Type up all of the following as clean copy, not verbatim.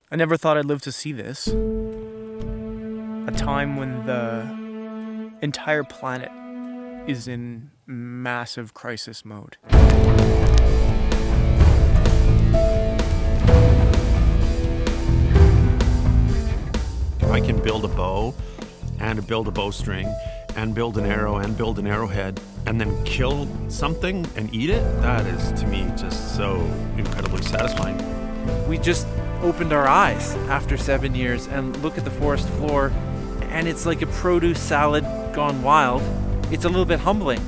I never thought I'd live to see this. A time when the entire planet is in massive crisis mode. I can build a bow and build a bowstring and build an arrow and build an arrowhead and then kill something and eat it. That is, to me, just so incredibly satisfying. We just opened our eyes after 7 years and look at the forest floor, and it's like a produce salad gone wild. It's a little bit humbling.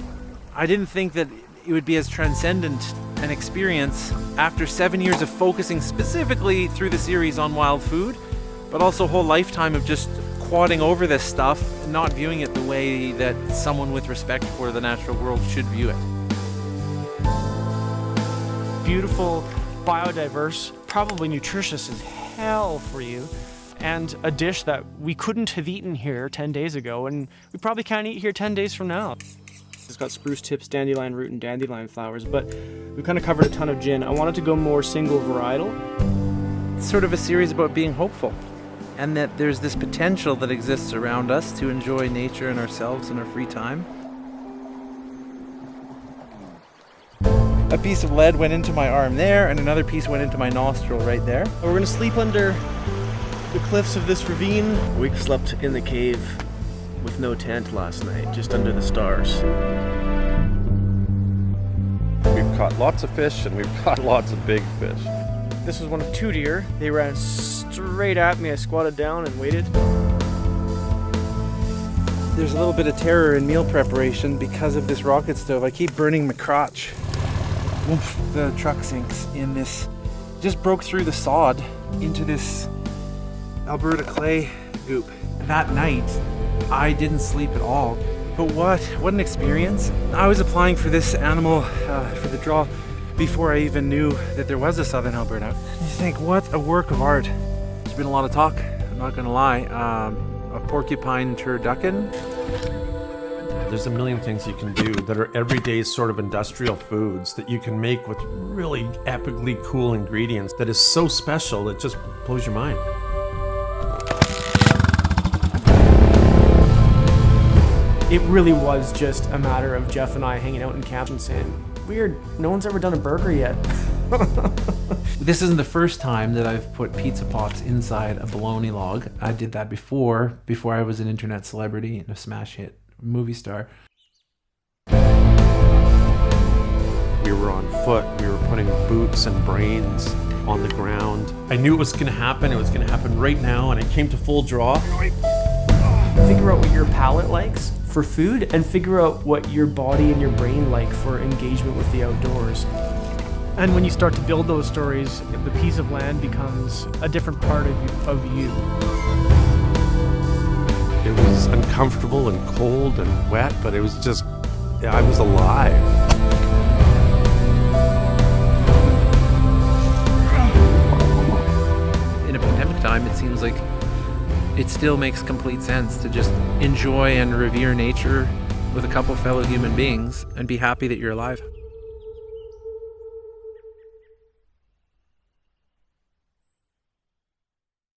I didn't think that it would be as transcendent an experience after 7 years of focusing specifically through the series on wild food, but also a whole lifetime of just quadding over this stuff and not viewing it the way that someone with respect for the natural world should view it. Beautiful, biodiverse, probably nutritious as hell for you, and a dish that we couldn't have eaten here 10 days ago, and we probably can't eat here 10 days from now. It's got spruce tips, dandelion root, and dandelion flowers, but we kind of covered a ton of gin. I wanted to go more single varietal. It's sort of a series about being hopeful, and that there's this potential that exists around us to enjoy nature and ourselves in our free time. A piece of lead went into my arm there, and another piece went into my nostril right there. We're gonna sleep under the cliffs of this ravine. We slept in the cave with no tent last night, just under the stars. We've caught lots of fish and we've caught lots of big fish. This was one of 2 deer. They ran straight at me. I squatted down and waited. There's a little bit of terror in meal preparation because of this rocket stove. I keep burning my crotch. Oof, the truck sinks in this, just broke through the sod into this Alberta clay goop. That night, I didn't sleep at all. But what an experience. I was applying for this animal, for the draw, before I even knew that there was a Southern Alberta. You think, what a work of art. There's been a lot of talk, I'm not gonna lie. A porcupine turducken. There's a million things you can do that are everyday sort of industrial foods that you can make with really epically cool ingredients that is so special it just blows your mind. It really was just a matter of Jeff and I hanging out in camp and saying, weird, no one's ever done a burger yet. This isn't the first time that I've put pizza pots inside a bologna log. I did that before I was an internet celebrity and a smash hit movie star. We were on foot, we were putting boots and brains on the ground. I knew it was gonna happen, it was gonna happen right now, and it came to full draw. Figure out what your palate likes for food and figure out what your body and your brain like for engagement with the outdoors. And when you start to build those stories, the piece of land becomes a different part of you. It was uncomfortable and cold and wet, but it was just, I was alive. In a pandemic time, it seems like it still makes complete sense to just enjoy and revere nature with a couple fellow human beings and be happy that you're alive.